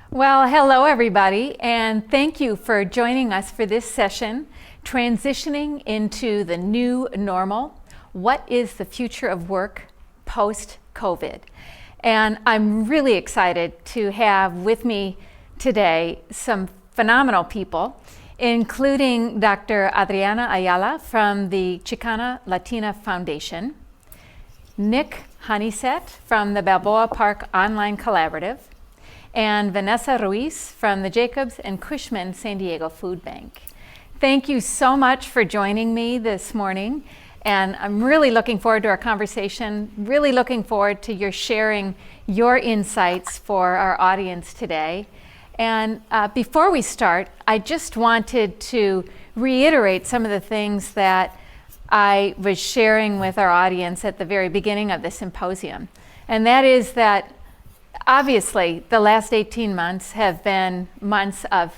Well, hello everybody, and thank you for joining us for this session, Transitioning into the New Normal. What is the future of work post-COVID? And I'm really excited to have with me today some phenomenal people, including Dr. Adriana Ayala from the Chicana Latina Foundation, Nick Honeysett from the Balboa Park Online Collaborative, and Vanessa Ruiz from the Jacobs and Cushman San Diego Food Bank. Thank you so much for joining me this morning, and I'm really looking forward to our conversation, really looking forward to your sharing your insights for our audience today. And before we start, I just wanted to reiterate some of the things that I was sharing with our audience at the very beginning of the symposium. And that is that obviously, the last 18 months have been months of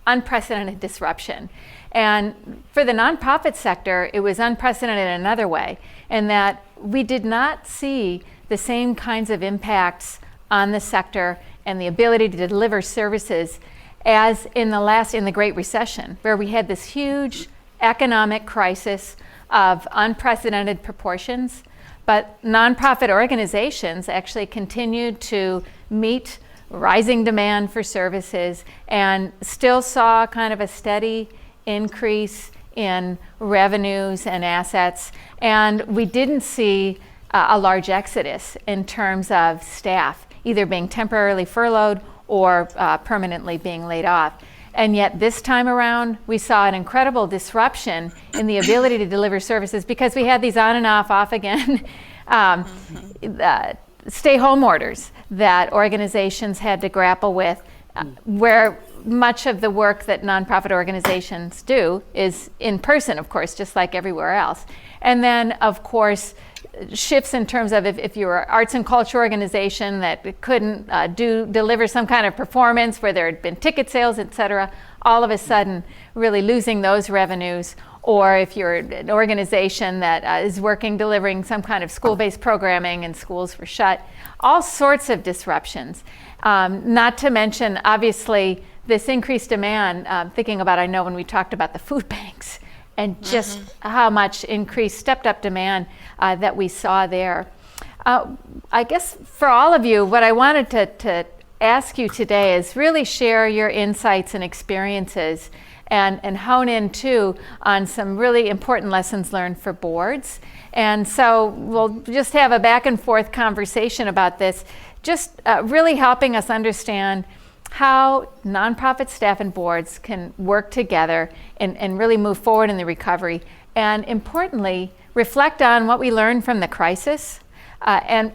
unprecedented disruption. And for the nonprofit sector, it was unprecedented in another way, in that we did not see the same kinds of impacts on the sector and the ability to deliver services as in the Great Recession, where we had this huge economic crisis of unprecedented proportions. But nonprofit organizations actually continued to meet rising demand for services and still saw kind of a steady increase in revenues and assets. And we didn't see a large exodus in terms of staff, either being temporarily furloughed or permanently being laid off. And yet this time around, we saw an incredible disruption in the ability to deliver services because we had these on and off again stay-home orders that organizations had to grapple with, where much of the work that nonprofit organizations do is in person, of course, just like everywhere else. And then, of course, shifts in terms of if you were an arts and culture organization that couldn't deliver some kind of performance where there had been ticket sales, et cetera, all of a sudden really losing those revenues. Or if you're an organization that is delivering some kind of school-based programming and schools were shut, all sorts of disruptions. Not to mention, obviously, this increased demand, thinking about, I know when we talked about the food banks, and just how much increased stepped up demand that we saw there. I guess for all of you, what I wanted to ask you today is really share your insights and experiences and hone in too on some really important lessons learned for boards. And so we'll just have a back and forth conversation about this, just really helping us understand how nonprofit staff and boards can work together and really move forward in the recovery. And importantly, reflect on what we learned from the crisis and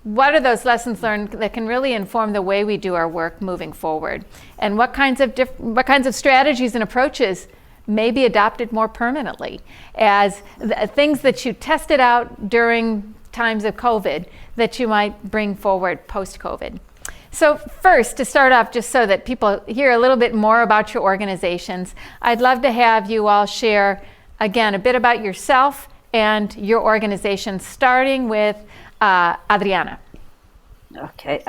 what are those lessons learned that can really inform the way we do our work moving forward, and what kinds of strategies and approaches may be adopted more permanently as things that you tested out during times of COVID that you might bring forward post-COVID. So first, to start off, just so that people hear a little bit more about your organizations, I'd love to have you all share, again, a bit about yourself and your organization, starting with Adriana. Okay.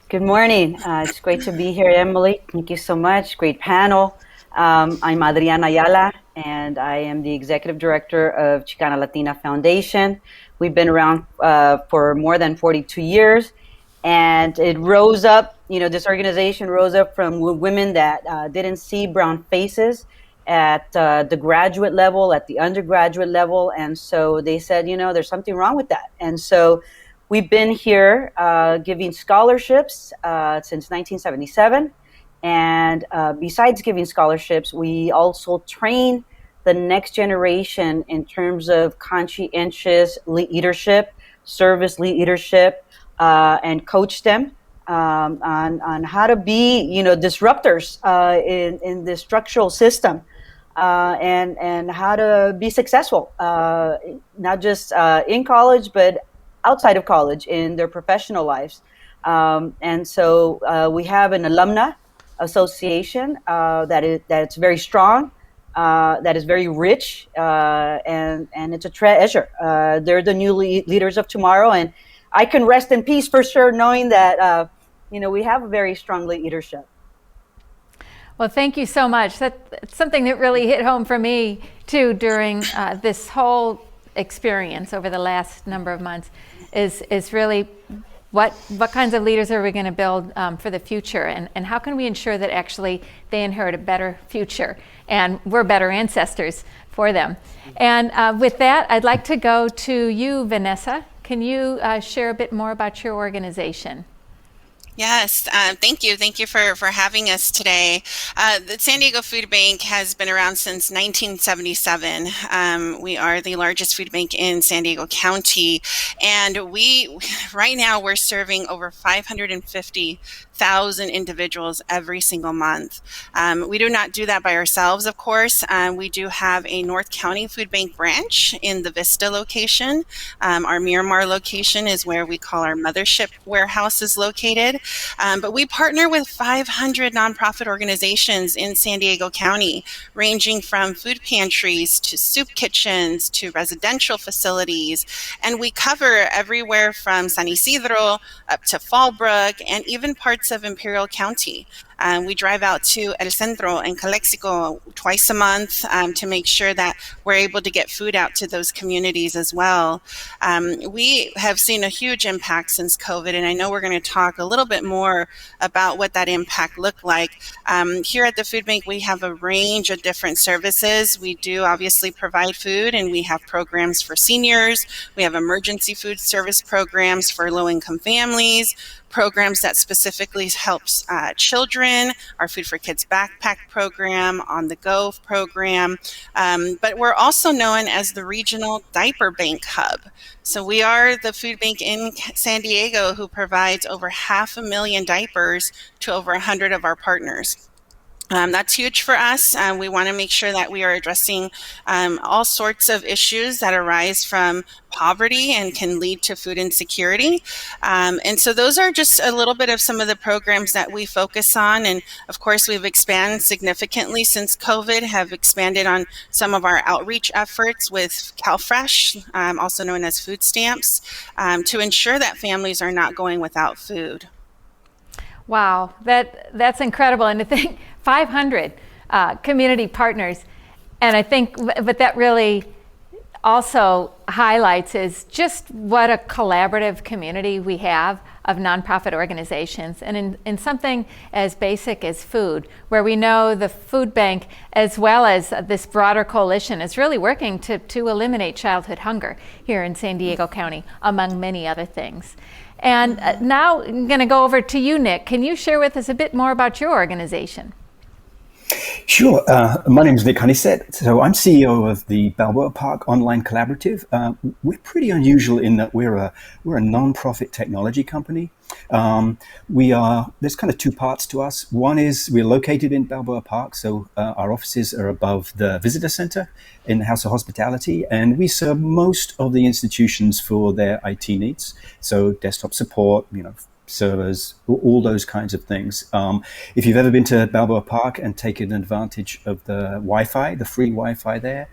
Good morning. It's great to be here, Emily. Thank you so much. Great panel. I'm Adriana Ayala, and I am the Executive Director of Chicana Latina Foundation. We've been around for more than 42 years. And it rose up, this organization rose up from women that didn't see brown faces at the graduate level, at the undergraduate level. And so they said, there's something wrong with that. And so we've been here giving scholarships since 1977. And besides giving scholarships, we also train the next generation in terms of conscientious leadership, service leadership, and coach them on how to be, disruptors in the structural system, and how to be successful, not just in college, but outside of college in their professional lives. And so we have an alumna association that's very strong, that is very rich, and it's a treasure. They're the new leaders of tomorrow, and I can rest in peace for sure, knowing that we have a very strong leadership. Well, thank you so much. That's something that really hit home for me too during this whole experience over the last number of months. Is really what kinds of leaders are we going to build for the future, and how can we ensure that actually they inherit a better future and we're better ancestors for them. And with that, I'd like to go to you, Vanessa. Can you share a bit more about your organization? Yes, thank you. Thank you for having us today. The San Diego Food Bank has been around since 1977. We are the largest food bank in San Diego County, and right now we're serving over 550,000 individuals every single month. We do not do that by ourselves, of course. We do have a North County Food Bank branch in the Vista location. Our Miramar location is where we call our mothership warehouse is located. But we partner with 500 nonprofit organizations in San Diego County, ranging from food pantries to soup kitchens to residential facilities. And we cover everywhere from San Isidro up to Fallbrook and even parts of Imperial County. We drive out to El Centro and Calexico twice a month to make sure that we're able to get food out to those communities as well. We have seen a huge impact since COVID, and I know we're going to talk a little bit more about what that impact looked like. Here at the Food Bank, we have a range of different services. We do obviously provide food, and we have programs for seniors. We have emergency food service programs for low-income families, programs that specifically helps children, our Food for Kids backpack program, On the Go program, but we're also known as the regional diaper bank hub. So we are the food bank in San Diego who provides over 500,000 diapers to over 100 of our partners. That's huge for us. We want to make sure that we are addressing all sorts of issues that arise from poverty and can lead to food insecurity. And so those are just a little bit of some of the programs that we focus on. And of course, we've expanded significantly since COVID, have expanded on some of our outreach efforts with CalFresh, also known as food stamps, to ensure that families are not going without food. Wow, that's incredible. And to think 500 community partners. And I think what that really also highlights is just what a collaborative community we have of nonprofit organizations, and in something as basic as food, where we know the food bank as well as this broader coalition is really working to eliminate childhood hunger here in San Diego County, among many other things. And now I'm going to go over to you, Nick. Can you share with us a bit more about your organization? Sure. My name is Nick Honeysett. So I'm CEO of the Balboa Park Online Collaborative. We're pretty unusual in that we're a non-profit technology company. There's kind of two parts to us. One is we're located in Balboa Park, so our offices are above the visitor center in the House of Hospitality, and we serve most of the institutions for their IT needs. So desktop support, servers, all those kinds of things. If you've ever been to Balboa Park and taken advantage of the Wi-Fi, the free Wi-Fi there,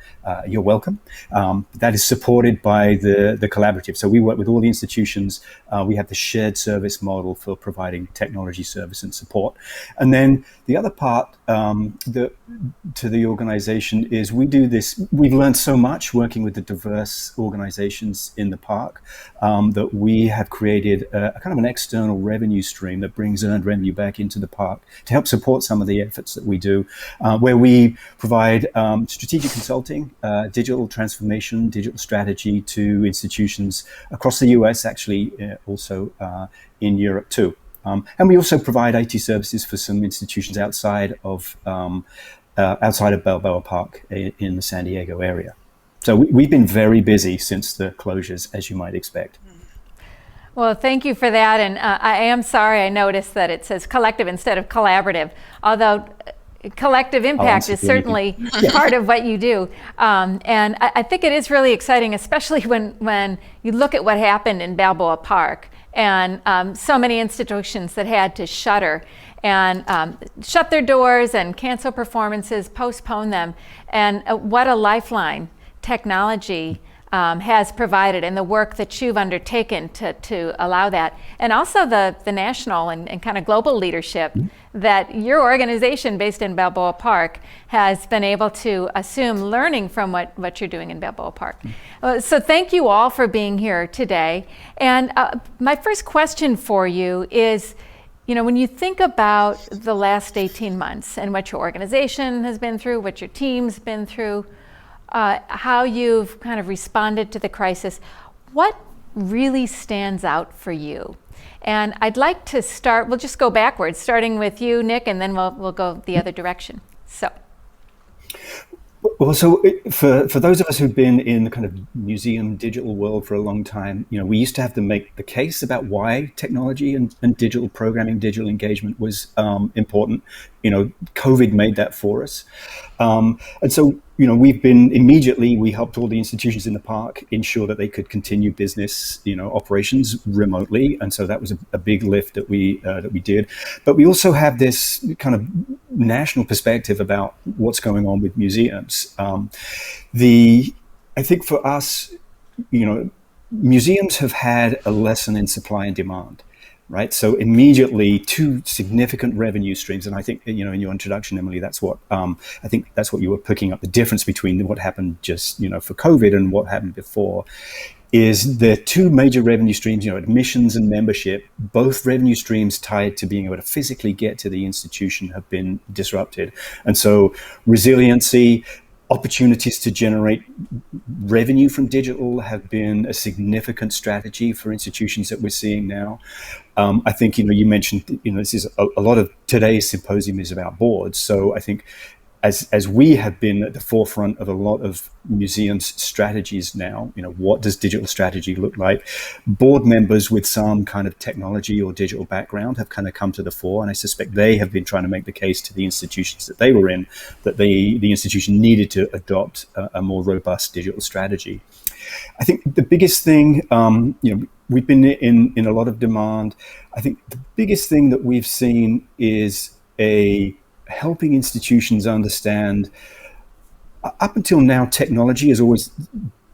you're welcome. That is supported by the collaborative. So we work with all the institutions. We have the shared service model for providing technology service and support. And then the other part to the organization is we do this. We've learned so much working with the diverse organizations in the park that we have created a kind of an external revenue stream that brings earned revenue back into the park to help support some of the efforts that we do, where we provide strategic consulting, digital transformation, digital strategy to institutions across the US, actually also in Europe too. And we also provide IT services for some institutions outside of Balboa Park in the San Diego area. So we've been very busy since the closures, as you might expect. Well, thank you for that. And I am sorry I noticed that it says collective instead of collaborative, although collective impact is certainly part of what you do. And I think it is really exciting, especially when you look at what happened in Balboa Park and so many institutions that had to shutter and shut their doors and cancel performances, postpone them. And what a lifeline technology has provided, and the work that you've undertaken to allow that, and also the national and kind of global leadership that your organization based in Balboa Park has been able to assume, learning from what you're doing in Balboa Park. So thank you all for being here today. And my first question for you is, when you think about the last 18 months and what your organization has been through, what your team's been through, how you've kind of responded to the crisis, what really stands out for you? And I'd like to start, we'll just go backwards, starting with you, Nick, and then we'll go the other direction. So. Well, so for those of us who've been in the kind of museum digital world for a long time, we used to have to make the case about why technology and digital programming, digital engagement was important. COVID made that for us. And so, we helped all the institutions in the park ensure that they could continue business, operations remotely. And so that was a big lift that we did. But we also have this kind of national perspective about what's going on with museums. I think for us, museums have had a lesson in supply and demand. Right. So immediately, two significant revenue streams. And I think, in your introduction, Emily, that's what I think that's what you were picking up, the difference between what happened just, for COVID and what happened before, is the two major revenue streams, admissions and membership. Both revenue streams tied to being able to physically get to the institution have been disrupted. And so resiliency, opportunities to generate revenue from digital have been a significant strategy for institutions that we're seeing now. I think, you mentioned, this is a lot of today's symposium is about boards. So I think as we have been at the forefront of a lot of museums' strategies now, what does digital strategy look like? Board members with some kind of technology or digital background have kind of come to the fore, and I suspect they have been trying to make the case to the institutions that they were in that the institution needed to adopt a more robust digital strategy. I think the biggest thing, we've been in a lot of demand. I think the biggest thing that we've seen is helping institutions understand, up until now, technology has always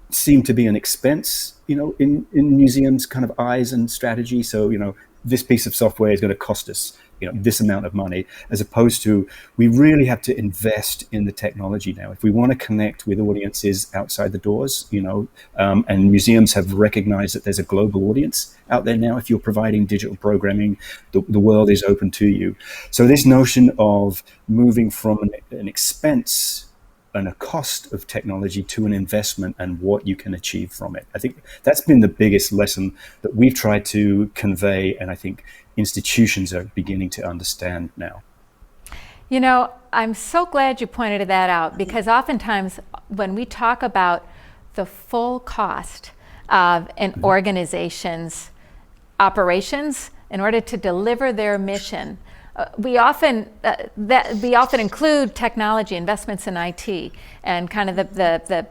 seemed to be an expense, in museums' kind of eyes and strategy. So, this piece of software is going to cost us, this amount of money, as opposed to we really have to invest in the technology now. If we want to connect with audiences outside the doors, and museums have recognized that there's a global audience out there now. If you're providing digital programming, the world is open to you. So this notion of moving from an expense and a cost of technology to an investment and what you can achieve from it. I think that's been the biggest lesson that we've tried to convey, and I think institutions are beginning to understand now. I'm so glad you pointed that out, because oftentimes when we talk about the full cost of an organization's operations in order to deliver their mission, we often include technology investments in IT and kind of the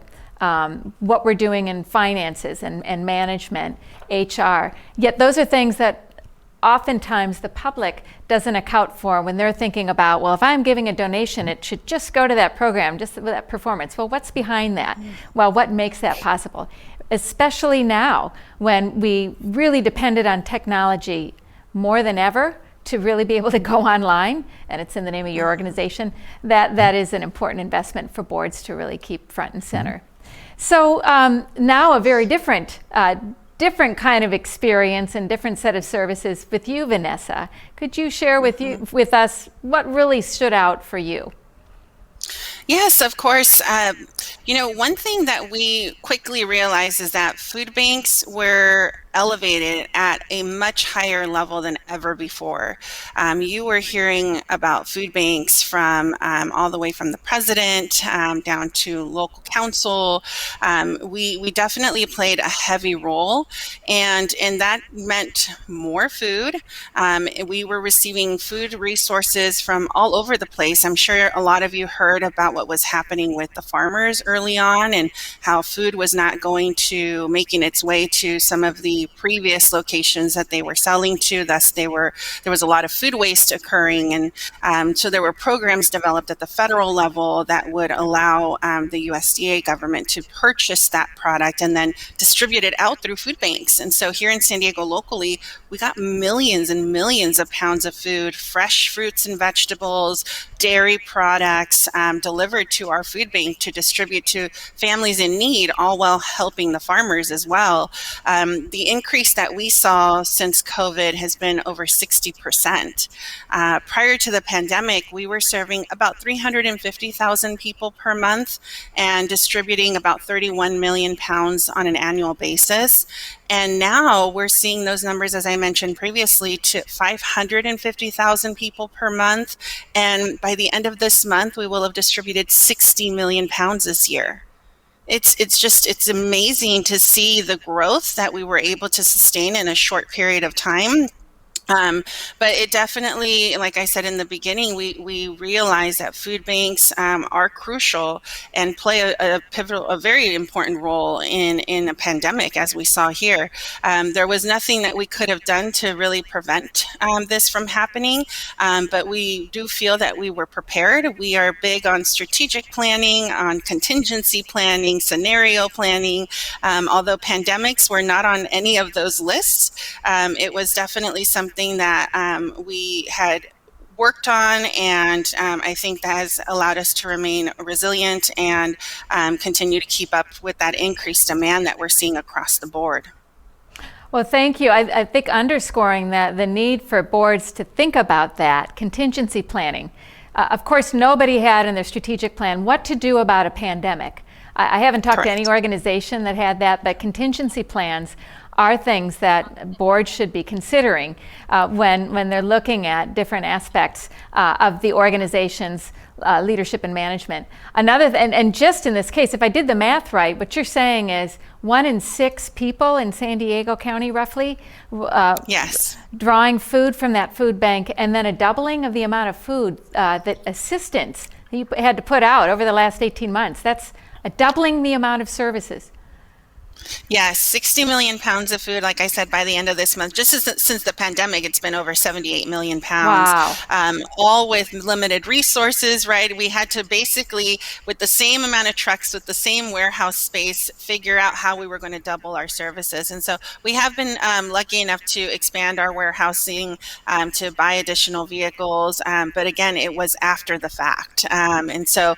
what we're doing in finances and management, HR. Yet those are things that oftentimes the public doesn't account for when they're thinking about, well, if I'm giving a donation, it should just go to that program, just that performance. Well, what's behind that? Well, what makes that possible? Especially now when we really depended on technology more than ever to really be able to go online, and it's in the name of your organization, that is an important investment for boards to really keep front and center. So now a very different kind of experience and different set of services with you, Vanessa. Could you share with us what really stood out for you? Yes, of course. One thing that we quickly realized is that food banks were elevated at a much higher level than ever before. You were hearing about food banks from all the way from the president down to local council. We definitely played a heavy role, and that meant more food. We were receiving food resources from all over the place. I'm sure a lot of you heard about what was happening with the farmers early on, and how food was not making its way to some of the the previous locations that they were selling to. Thus, there was a lot of food waste occurring, and so there were programs developed at the federal level that would allow the USDA government to purchase that product and then distribute it out through food banks. And so here in San Diego locally, we got millions and millions of pounds of food, fresh fruits and vegetables, dairy products delivered to our food bank to distribute to families in need, all while helping the farmers as well. The increase that we saw since COVID has been over 60%. Prior to the pandemic, we were serving about 350,000 people per month and distributing about 31 million pounds on an annual basis. And now we're seeing those numbers, as I mentioned previously, to 550,000 people per month. And by the end of this month, we will have distributed 60 million pounds this year. It's amazing to see the growth that we were able to sustain in a short period of time. But it definitely, like I said in the beginning, we realize that food banks are crucial and play a very important role in a pandemic, as we saw here. There was nothing that we could have done to really prevent this from happening, but we do feel that we were prepared. We are big on strategic planning, on contingency planning, scenario planning. Although pandemics were not on any of those lists, it was definitely something that we had worked on, and I think that has allowed us to remain resilient and continue to keep up with that increased demand that we're seeing across the board. Well, thank you. I think underscoring that the need for boards to think about that contingency planning. Of course, nobody had in their strategic plan what to do about a pandemic. I haven't talked to any organization that had that, but contingency plans are things that boards should be considering when they're looking at different aspects of the organization's leadership and management. And just in this case, if I did the math right, what you're saying is 1 in 6 people in San Diego County, roughly, yes, drawing food from that food bank, and then a doubling of the amount of food that assistance you had to put out over the last 18 months. That's a doubling the amount of services. Yes, 60 million pounds of food, like I said, by the end of this month. Just since the pandemic, it's been over 78 million pounds. Wow. All with limited resources, right? We had to basically, with the same amount of trucks, with the same warehouse space, figure out how we were going to double our services. And so we have been lucky enough to expand our warehousing, to buy additional vehicles. But again, it was after the fact. And so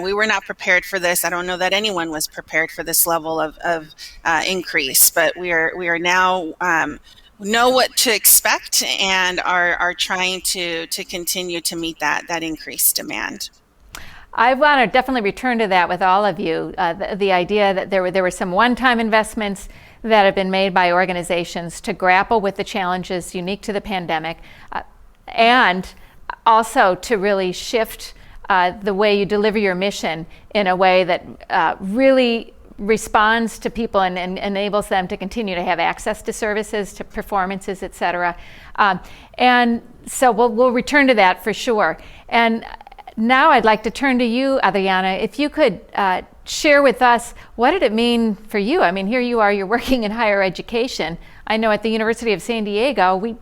we were not prepared for this. I don't know that anyone was prepared for this level of increase, but we are now know what to expect and are trying to continue to meet that increased demand. I want to definitely return to that with all of you. The idea that there were some one-time investments that have been made by organizations to grapple with the challenges unique to the pandemic, and also to really shift the way you deliver your mission in a way that really responds to people and enables them to continue to have access to services, to performances, et cetera. And so we'll return to that for sure. And now I'd like to turn to you, Adriana. If you could share with us, what did it mean for you? I mean, here you are, you're working in higher education. I know at the University of San Diego,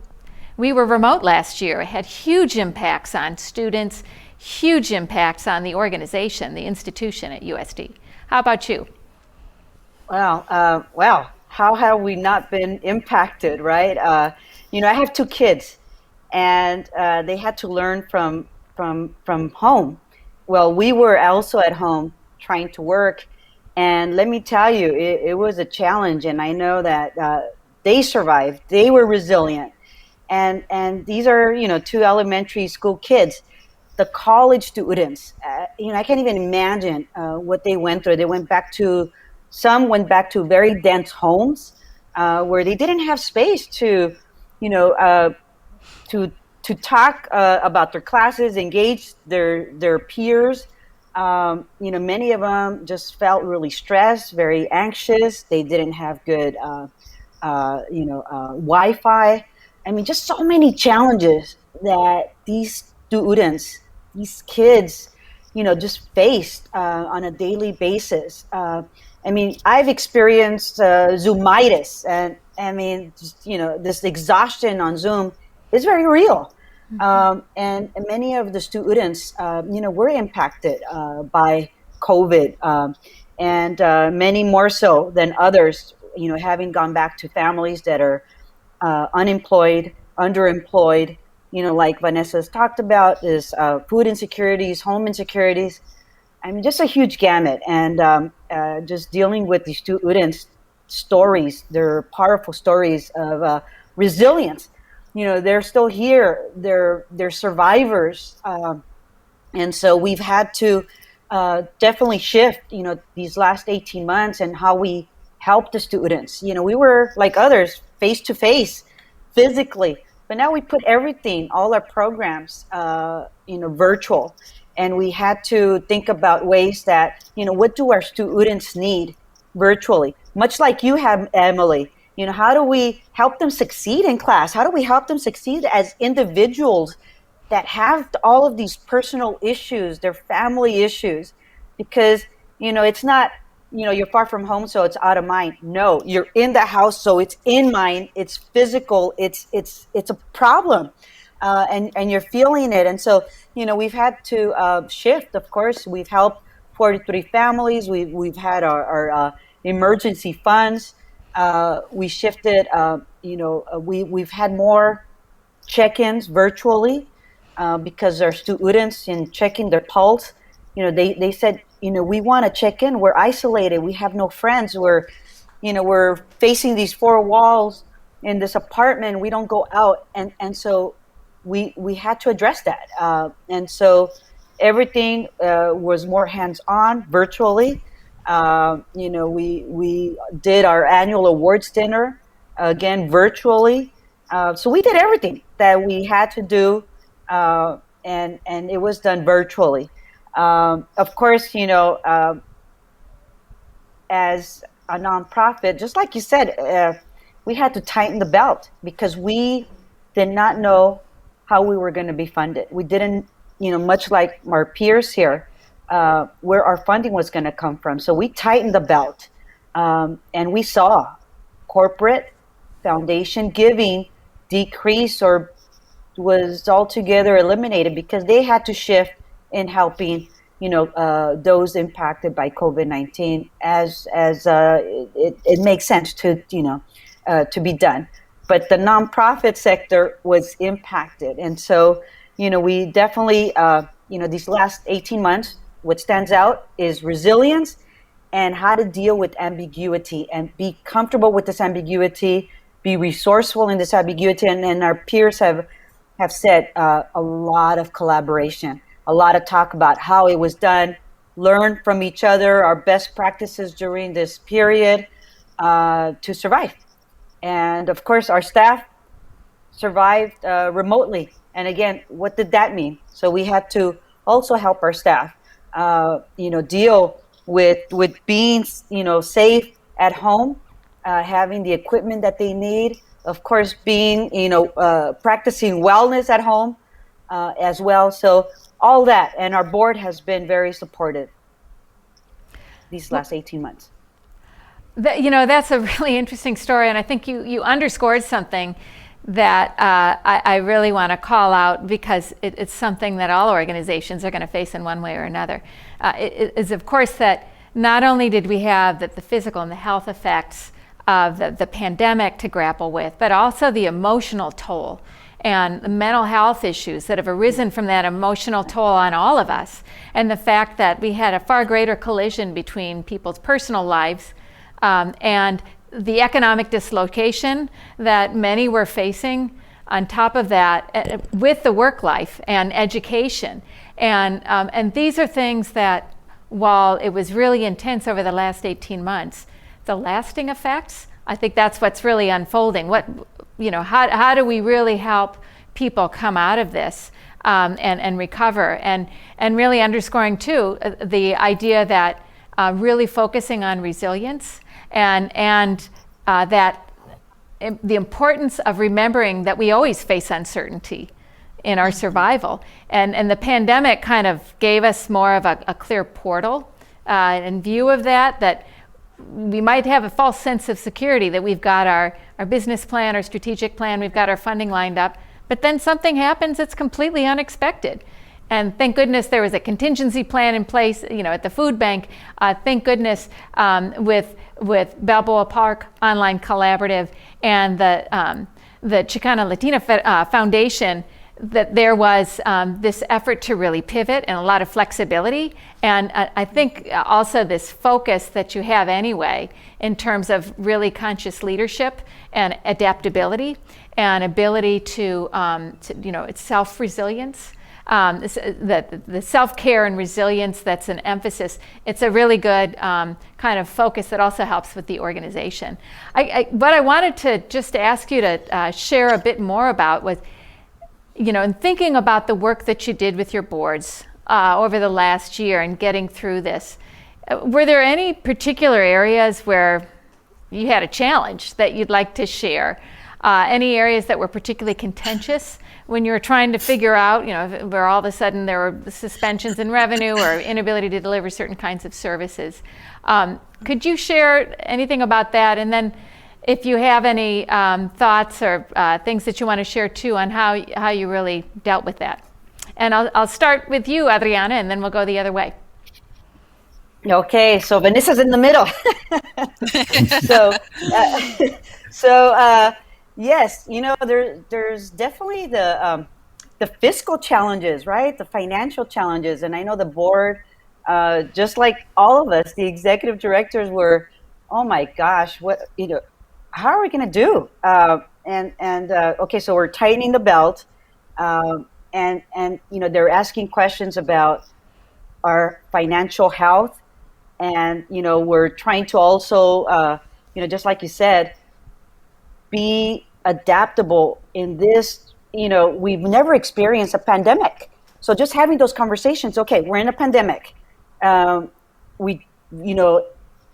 we were remote last year. It had huge impacts on students, huge impacts on the organization, the institution at USD. How about you? Well, how have we not been impacted, right? I have 2 kids, and they had to learn from home. Well, we were also at home trying to work, and let me tell you, it was a challenge. And I know that they survived. They were resilient, and these are 2 elementary school kids. The college students, I can't even imagine what they went through. Some went back to very dense homes where they didn't have space to talk about their classes, engage their peers. Many of them just felt really stressed, very anxious. They didn't have good, Wi-Fi. I mean, just so many challenges that these students, these kids, just faced on a daily basis. I've experienced Zoomitis, and I mean, just, this exhaustion on Zoom is very real. And many of the students, were impacted by COVID, and many more so than others, having gone back to families that are unemployed, underemployed, like Vanessa's talked about, is food insecurities, home insecurities. I mean, just a huge gamut. And just dealing with these students' stories, their powerful stories of resilience. They're still here. They're survivors. And so we've had to definitely shift, these last 18 months and how we help the students. We were like others, face to face, physically, but now we put everything, all our programs, virtual. And we had to think about ways that, what do our students need virtually? Much like you have, Emily, how do we help them succeed in class? How do we help them succeed as individuals that have all of these personal issues, their family issues? Because, it's not, you're far from home, so it's out of mind. No, you're in the house, so it's in mind. It's physical. It's a problem, and you're feeling it. And so, we've had to shift. Of course, we've helped 43 families. We've had our emergency funds. We shifted. We've had more check-ins virtually because our students, in checking their pulse, they said, we want to check in. We're isolated. We have no friends. We're facing these four walls in this apartment. We don't go out. And so we had to address that. And so everything was more hands-on virtually. We did our annual awards dinner, again, virtually. So we did everything that we had to do, and it was done virtually. Of course, as a nonprofit, just like you said, we had to tighten the belt because we did not know how we were going to be funded. We didn't, much like our peers here, where our funding was going to come from. So we tightened the belt, and we saw corporate foundation giving decrease or was altogether eliminated because they had to shift in helping, those impacted by COVID-19 as it makes sense to be done. But the nonprofit sector was impacted. And so, we definitely, these last 18 months, what stands out is resilience and how to deal with ambiguity and be comfortable with this ambiguity, be resourceful in this ambiguity. And our peers have said a lot of collaboration, a lot of talk about how it was done, learn from each other, our best practices during this period to survive. And of course, our staff survived remotely. And again, what did that mean? So we had to also help our staff, deal with being, safe at home, having the equipment that they need. Of course, being, practicing wellness at home as well. So all that, and our board has been very supportive these last 18 months. That's a really interesting story, and I think you underscored something that I really want to call out because it's something that all organizations are going to face in one way or another. It is, of course, that not only did we have the physical and the health effects of the pandemic to grapple with, but also the emotional toll and the mental health issues that have arisen from that emotional toll on all of us, and the fact that we had a far greater collision between people's personal lives and the economic dislocation that many were facing on top of that with the work life and education. And these are things that, while it was really intense over the last 18 months, the lasting effects, I think that's what's really unfolding. How do we really help people come out of this and recover? And really underscoring too the idea that really focusing on resilience and that the importance of remembering that we always face uncertainty in our survival. And the pandemic kind of gave us more of a clear portal in view of that we might have a false sense of security that we've got our business plan, our strategic plan, we've got our funding lined up, but then something happens that's completely unexpected. And thank goodness there was a contingency plan in place, at the food bank. Thank goodness with Balboa Park Online Collaborative and the Chicana Latina Foundation, that there was this effort to really pivot and a lot of flexibility. And I think also this focus that you have anyway in terms of really conscious leadership and adaptability and ability to it's self-resilience. The self-care and resilience that's an emphasis. It's a really good kind of focus that also helps with the organization. What I wanted to just ask you to share a bit more about was, in thinking about the work that you did with your boards over the last year and getting through this, were there any particular areas where you had a challenge that you'd like to share? Any areas that were particularly contentious when you were trying to figure out, where all of a sudden there were suspensions in revenue or inability to deliver certain kinds of services? Could you share anything about that? And then if you have any thoughts or things that you want to share too on how you really dealt with that. And I'll start with you, Adriana, and then we'll go the other way. Okay, so Vanessa's in the middle. Yes, there's definitely the fiscal challenges, right? The financial challenges, and I know the board, just like all of us, the executive directors were, oh my gosh, how are we going to do? Okay, so we're tightening the belt, and they're asking questions about our financial health, and we're trying to also, just like you said, be adaptable in this. We've never experienced a pandemic, so just having those conversations. Okay, we're in a pandemic.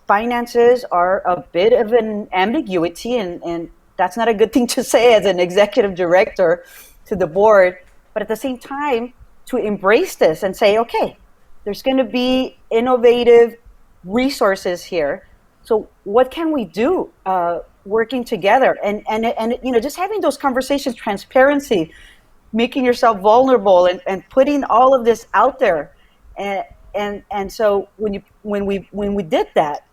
Finances are a bit of an ambiguity, and that's not a good thing to say as an executive director to the board. But at the same time, to embrace this and say, okay, there's going to be innovative resources here. So what can we do working together? And just having those conversations, transparency, making yourself vulnerable, and putting all of this out there. And so when we did that,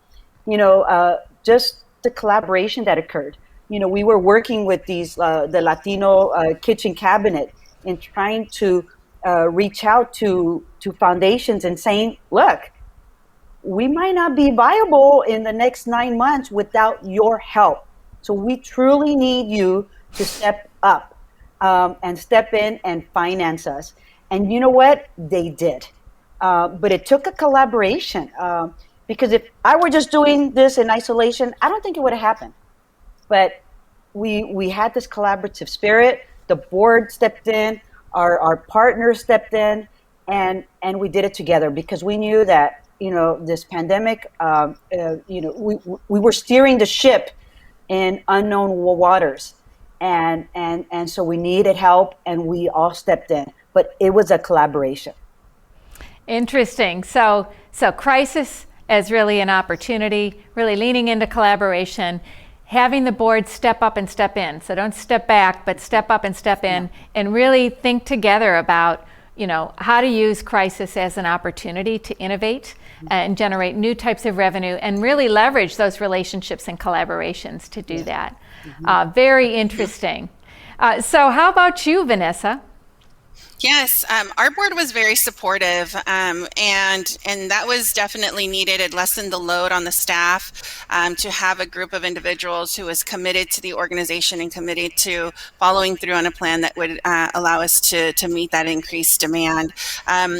just the collaboration that occurred. We were working with the Latino kitchen cabinet and trying to reach out to foundations and saying, look, we might not be viable in the next 9 months without your help. So we truly need you to step up and step in and finance us. And you know what? They did. But it took a collaboration. Because if I were just doing this in isolation, I don't think it would have happened. But we had this collaborative spirit. The board stepped in, our partners stepped in, and we did it together because we knew that this pandemic, we were steering the ship in unknown waters, and so we needed help, and we all stepped in. But it was a collaboration. Interesting. So crisis as really an opportunity, really leaning into collaboration, having the board step up and step in. So don't step back, but step up and step in, and really think together about, how to use crisis as an opportunity to innovate and generate new types of revenue, and really leverage those relationships and collaborations to do that. Very interesting. So how about you, Vanessa? Yes, our board was very supportive, and that was definitely needed. It lessened the load on the staff to have a group of individuals who was committed to the organization and committed to following through on a plan that would allow us to meet that increased demand.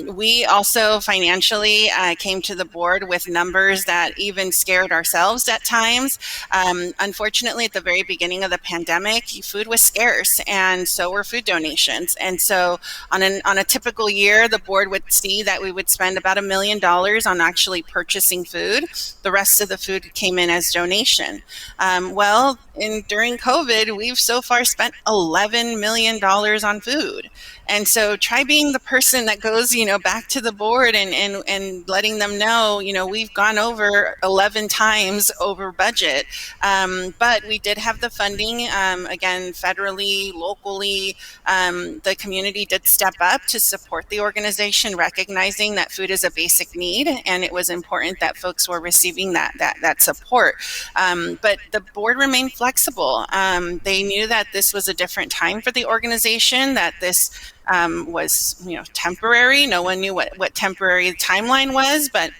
We also financially came to the board with numbers that even scared ourselves at times. Unfortunately, at the very beginning of the pandemic, food was scarce, and so were food donations. And so on a typical year, the board would see that we would spend about $1 million on actually purchasing food. The rest of the food came in as donation. During COVID, we've so far spent $11 million on food. And so try being the person that goes, back to the board and letting them know, we've gone over 11 times over budget. But we did have the funding, again, federally, locally. The community did step up to support the organization, recognizing that food is a basic need, and it was important that folks were receiving that support. But the board remained flexible. They knew that this was a different time for the organization, that this was temporary. No one knew what temporary timeline was, but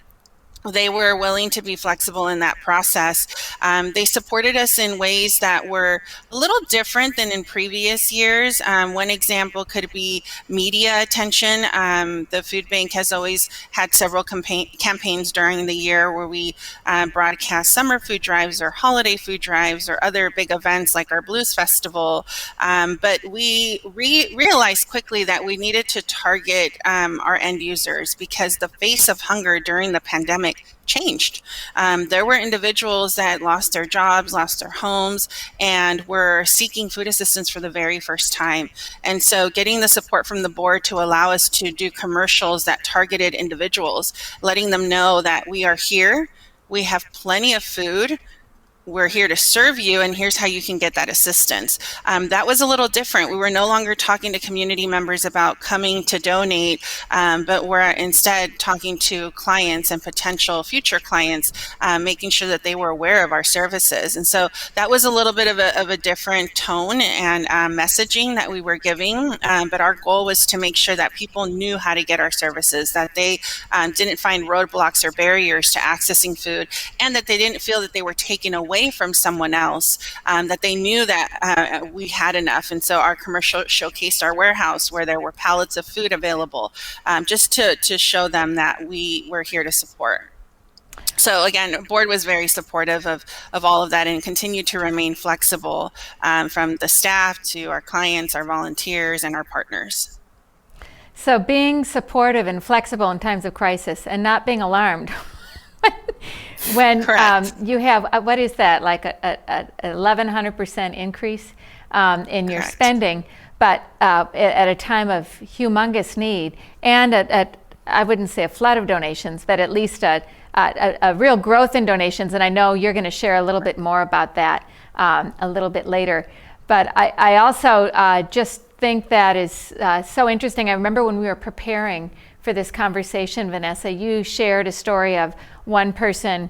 they were willing to be flexible in that process. They supported us in ways that were a little different than in previous years. One example could be media attention. The food bank has always had several campaigns during the year where we broadcast summer food drives or holiday food drives or other big events like our Blues Festival. But we realized quickly that we needed to target our end users because the face of hunger during the pandemic changed. There were individuals that lost their jobs, lost their homes, and were seeking food assistance for the very first time. And so getting the support from the board to allow us to do commercials that targeted individuals, letting them know that we are here, we have plenty of food, we're here to serve you, and here's how you can get that assistance. That was a little different. We were no longer talking to community members about coming to donate, but we're instead talking to clients and potential future clients, making sure that they were aware of our services. And so that was a little bit of a different tone and messaging that we were giving, but our goal was to make sure that people knew how to get our services, that they didn't find roadblocks or barriers to accessing food, and that they didn't feel that they were taken away from someone else, that they knew that we had enough. And so our commercial showcased our warehouse where there were pallets of food available, just to show them that we were here to support. So again, the board was very supportive of all of that and continued to remain flexible, from the staff to our clients, our volunteers, and our partners. So being supportive and flexible in times of crisis and not being alarmed. When you have, what is that, like a 1,100% increase in your Correct. Spending, but at a time of humongous need, and at I wouldn't say a flood of donations, but at least a real growth in donations. And I know you're going to share a little bit more about that a little bit later. But I also just think that is so interesting. I remember when we were preparing for this conversation, Vanessa, you shared a story of one person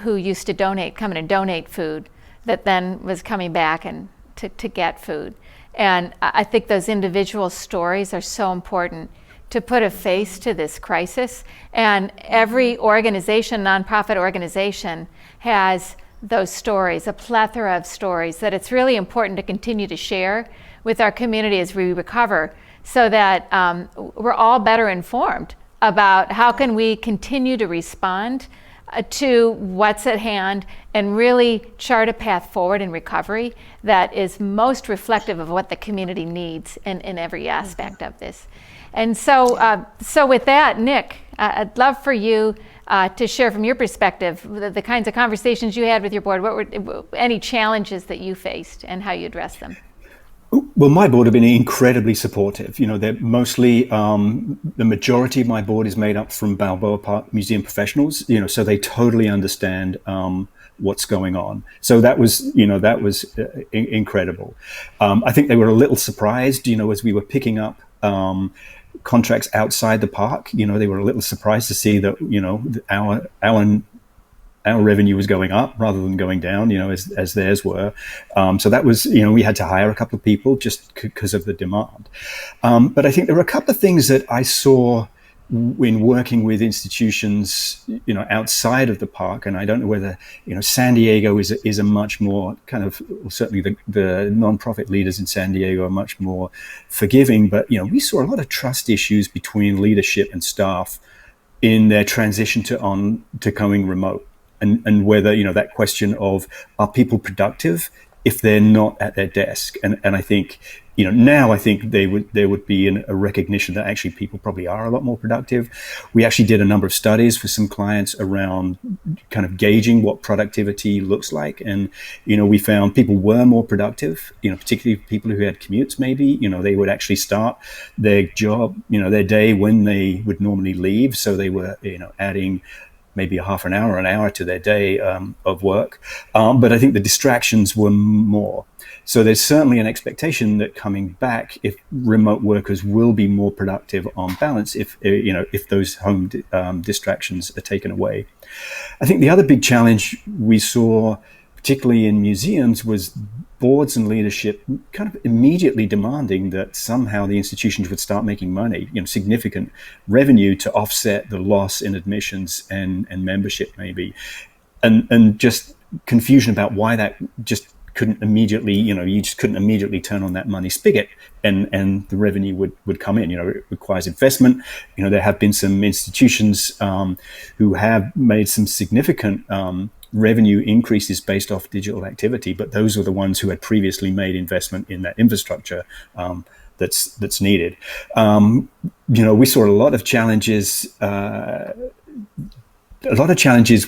who used to come in and donate food that then was coming back and to get food. And I think those individual stories are so important to put a face to this crisis. And every organization, nonprofit organization, has those stories, a plethora of stories that it's really important to continue to share with our community as we recover, so that we're all better informed about how can we continue to respond to what's at hand and really chart a path forward in recovery that is most reflective of what the community needs in every aspect of this. And so, so with that, Nick, I'd love for you to share from your perspective the kinds of conversations you had with your board. What were any challenges that you faced and how you addressed them? Well, my board have been incredibly supportive. They're mostly, the majority of my board is made up from Balboa Park museum professionals, so they totally understand what's going on. So that was incredible. I think they were a little surprised, as we were picking up contracts outside the park. They were a little surprised to see that, our revenue was going up rather than going down, as theirs were. So that was, we had to hire a couple of people just because of the demand. But I think there were a couple of things that I saw in working with institutions, outside of the park. And I don't know whether, San Diego is a much more kind of, certainly the nonprofit leaders in San Diego are much more forgiving. But, we saw a lot of trust issues between leadership and staff in their transition to going remote. And whether, that question of, are people productive if they're not at their desk. And I think, now I think there would be a recognition that actually people probably are a lot more productive. We actually did a number of studies for some clients around kind of gauging what productivity looks like. And, we found people were more productive, particularly people who had commutes maybe, they would actually start their job, their day when they would normally leave. So they were, adding maybe a half an hour to their day of work. But I think the distractions were more. So there's certainly an expectation that coming back, if remote workers will be more productive on balance, if those home distractions are taken away. I think the other big challenge we saw, particularly in museums, was boards and leadership kind of immediately demanding that somehow the institutions would start making money, significant revenue to offset the loss in admissions and membership maybe. And just confusion about why that just couldn't immediately, you just couldn't immediately turn on that money spigot and the revenue would come in. It requires investment. There have been some institutions who have made some significant revenue increases based off digital activity, but those were the ones who had previously made investment in that infrastructure that's needed. We saw a lot of challenges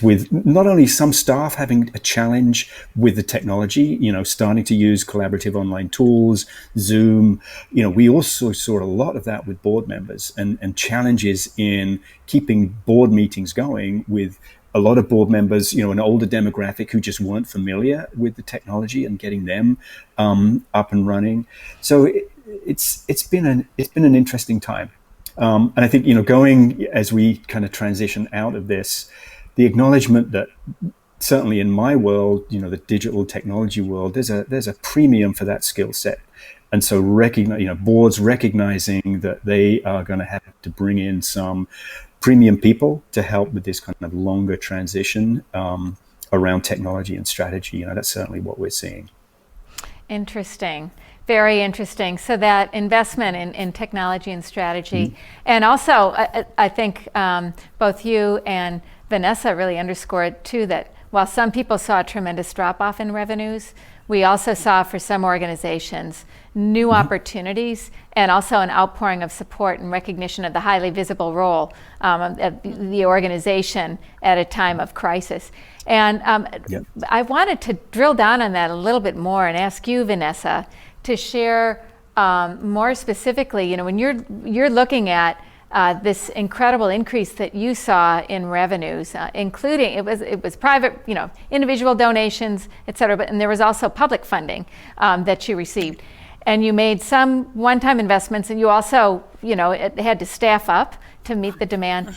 with not only some staff having a challenge with the technology, starting to use collaborative online tools, Zoom. We also saw a lot of that with board members and challenges in keeping board meetings going with a lot of board members, an older demographic who just weren't familiar with the technology and getting them up and running. So it's been an interesting time. And I think, going as we kind of transition out of this, the acknowledgement that certainly in my world, the digital technology world, there's a premium for that skill set. And so boards recognizing that they are going to have to bring in some premium people to help with this kind of longer transition around technology and strategy. That's certainly what we're seeing. Interesting. Very interesting. So that investment in technology and strategy, and also I think both you and Vanessa really underscored too that while some people saw a tremendous drop-off in revenues, we also saw for some organizations new opportunities and also an outpouring of support and recognition of the highly visible role of the organization at a time of crisis. And I wanted to drill down on that a little bit more and ask you, Vanessa, to share more specifically, when you're looking at this incredible increase that you saw in revenues, including it was private, individual donations, et cetera, and there was also public funding that you received. And you made some one-time investments, and you also, it had to staff up to meet the demand.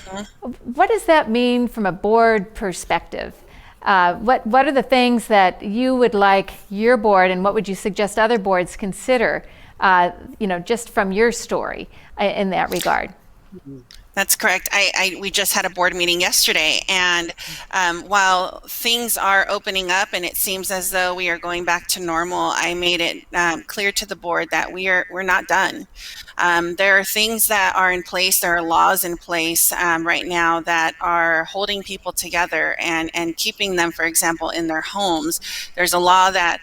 What does that mean from a board perspective? What are the things that you would like your board, and what would you suggest other boards consider, just from your story in that regard? That's correct. We just had a board meeting yesterday, and while things are opening up and it seems as though we are going back to normal, I made it clear to the board that we're not done. There are things that are in place. There are laws in place right now that are holding people together and keeping them, for example, in their homes. There's a law that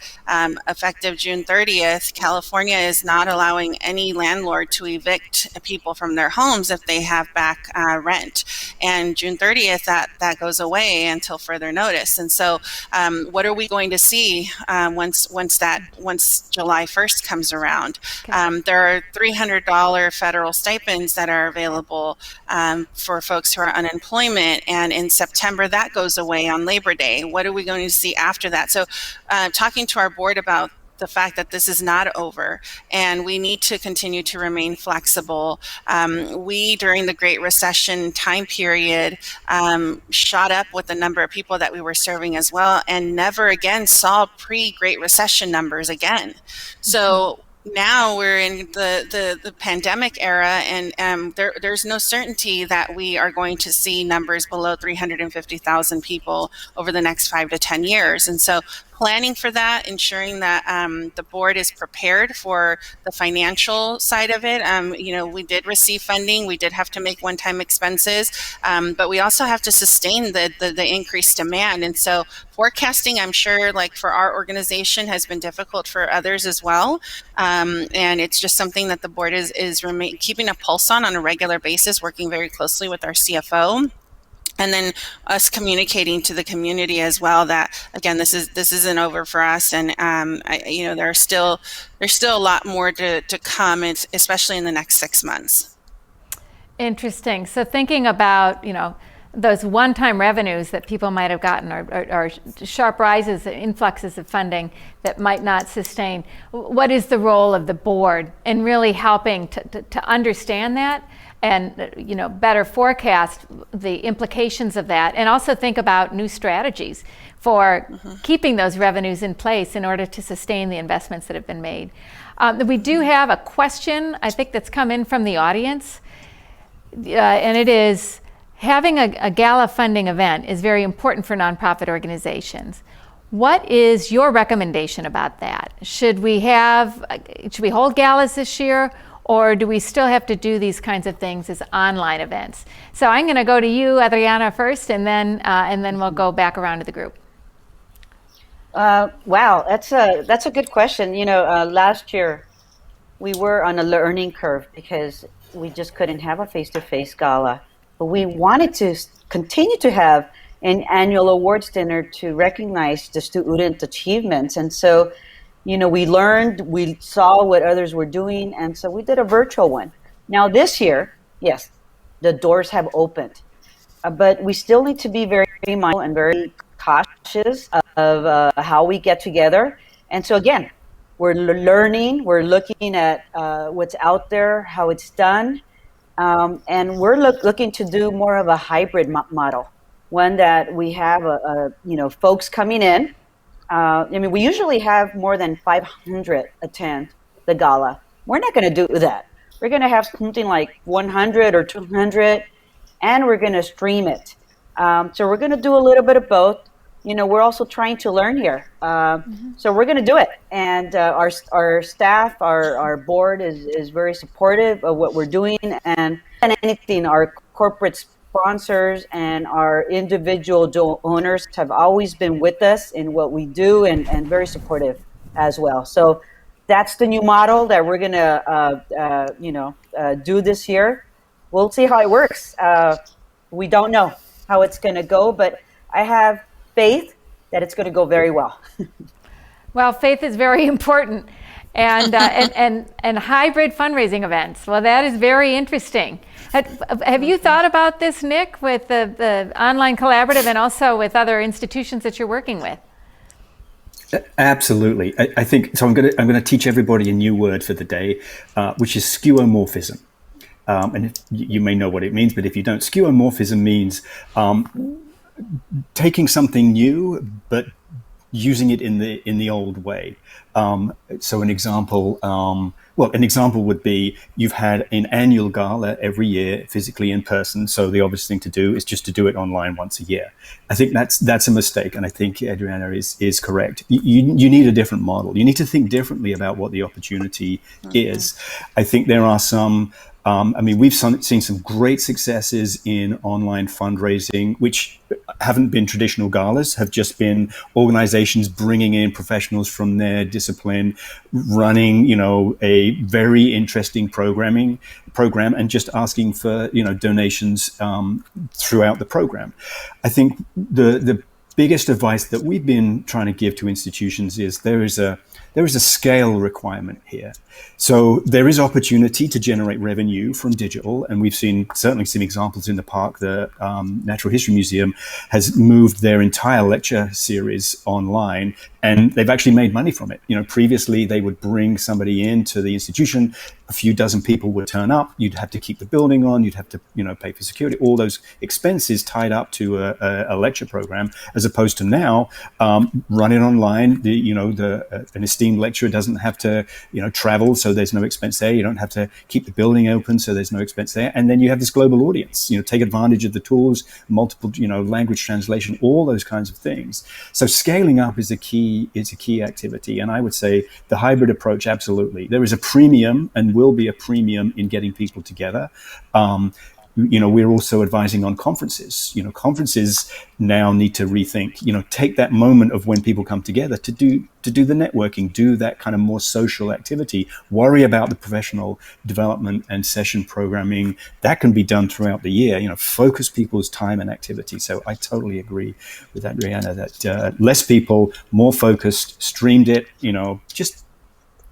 effective June 30th, California is not allowing any landlord to evict people from their homes if they have back rent. And June 30th, that goes away until further notice. And so what are we going to see once July 1st comes around? Okay. There are $300 federal stipends that are available for folks who are unemployment. And in September, that goes away on Labor Day. What are we going to see after that? So talking to our board about the fact that this is not over and we need to continue to remain flexible. We, during the Great Recession time period, shot up with the number of people that we were serving as well and never again saw pre-Great Recession numbers again. So now we're in the pandemic era, and there's no certainty that we are going to see numbers below 350,000 people over the next 5 to 10 years. And so planning for that, ensuring that the board is prepared for the financial side of it. We did receive funding. We did have to make one-time expenses, but we also have to sustain the increased demand. And so forecasting, I'm sure, like for our organization, has been difficult for others as well. And it's just something that the board is keeping a pulse on a regular basis, working very closely with our CFO. And then us communicating to the community as well that, again, this isn't over for us, and there's still a lot more to come, especially in the next 6 months. Interesting. So thinking about those one-time revenues that people might have gotten, or sharp rises, influxes of funding that might not sustain. What is the role of the board in really helping to understand that? And better forecast the implications of that, and also think about new strategies for keeping those revenues in place in order to sustain the investments that have been made. We do have a question, I think, that's come in from the audience, and it is, having a gala funding event is very important for nonprofit organizations. What is your recommendation about that? Should we hold galas this year? Or do we still have to do these kinds of things as online events? So I'm going to go to you, Adriana, first, and then we'll go back around to the group. Wow, that's a good question. Last year we were on a learning curve because we just couldn't have a face-to-face gala, but we wanted to continue to have an annual awards dinner to recognize the student achievements, and so. We learned, we saw what others were doing, and so we did a virtual one. Now this year, yes, the doors have opened, but we still need to be very mindful and very cautious of how we get together. And so again, we're learning, we're looking at what's out there, how it's done, and we're looking to do more of a hybrid model, one that we have folks coming in. We usually have more than 500 attend the gala. We're not going to do that. We're going to have something like 100 or 200, and we're going to stream it. So we're going to do a little bit of both. We're also trying to learn here. So we're going to do it. And our staff, our board is very supportive of what we're doing. And anything, our corporate sponsors and our individual owners have always been with us in what we do and very supportive as well. So that's the new model that we're going to do this year. We'll see how it works. We don't know how it's going to go, but I have faith that it's going to go very well. Well, faith is very important. And hybrid fundraising events. Well, that is very interesting. Have you thought about this, Nick, with the online collaborative and also with other institutions that you're working with? Absolutely. I think so. I'm going to teach everybody a new word for the day, which is skeuomorphism. And you may know what it means, but if you don't, skeuomorphism means taking something new but using it in the old way. So an example would be you've had an annual gala every year, physically in person. So the obvious thing to do is just to do it online once a year. I think that's a mistake, and I think Adriana is correct. You need a different model. You need to think differently about what the opportunity is. I think there are some. We've seen some great successes in online fundraising, which haven't been traditional galas, have just been organizations bringing in professionals from their discipline, running, a very interesting program and just asking for, donations throughout the program. I think the biggest advice that we've been trying to give to institutions is there is a scale requirement here. So there is opportunity to generate revenue from digital, and we've certainly seen examples in the park. The Natural History Museum has moved their entire lecture series online, and they've actually made money from it. Previously they would bring somebody into the institution, a few dozen people would turn up, you'd have to keep the building on, you'd have to pay for security, all those expenses tied up to a lecture program, as opposed to now run it online. An esteemed lecturer doesn't have to travel travel, so there's no expense there. You don't have to keep the building open, so there's no expense there. And then you have this global audience. Take advantage of the tools, multiple, language translation, all those kinds of things. So scaling up is a key activity. And I would say the hybrid approach, absolutely. There is a premium and will be a premium in getting people together. We're also advising on conferences. Conferences now need to rethink, take that moment of when people come together to do the networking, do that kind of more social activity, worry about the professional development and session programming. That can be done throughout the year, focus people's time and activity. So I totally agree with that, Rihanna, that less people, more focused, streamed it, just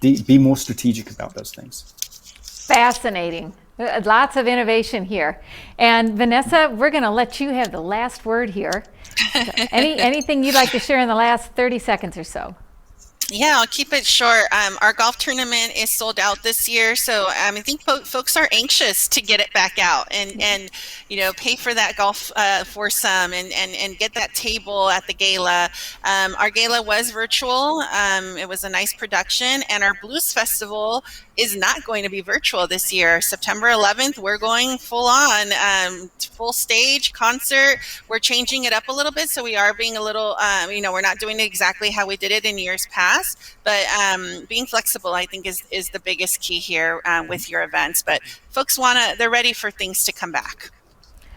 be more strategic about those things. Fascinating. Lots of innovation here. And Vanessa, we're going to let you have the last word here. So anything you'd like to share in the last 30 seconds or so? Yeah, I'll keep it short. Our golf tournament is sold out this year, so I think folks are anxious to get it back out and pay for that golf foursome and get that table at the gala. Our gala was virtual. It was a nice production, and our Blues Festival is not going to be virtual this year. September 11th, we're going full on, full stage concert. We're changing it up a little bit, so we are being a little, we're not doing it exactly how we did it in years past, but being flexible, I think, is the biggest key here with your events. But folks they're ready for things to come back.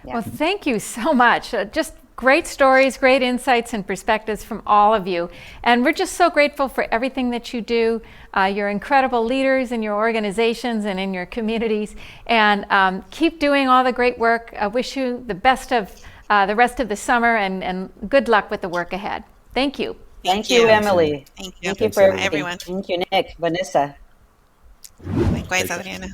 Yeah. Well, thank you so much. Just great stories, great insights and perspectives from all of you. And we're just so grateful for everything that you do. You're incredible leaders in your organizations and in your communities. And keep doing all the great work. I wish you the best of the rest of the summer and good luck with the work ahead. Thank you. Thank you, Emily. Thank you. Thank you for everything. Everyone. Thank you, Nick, Vanessa. Likewise, Adriana.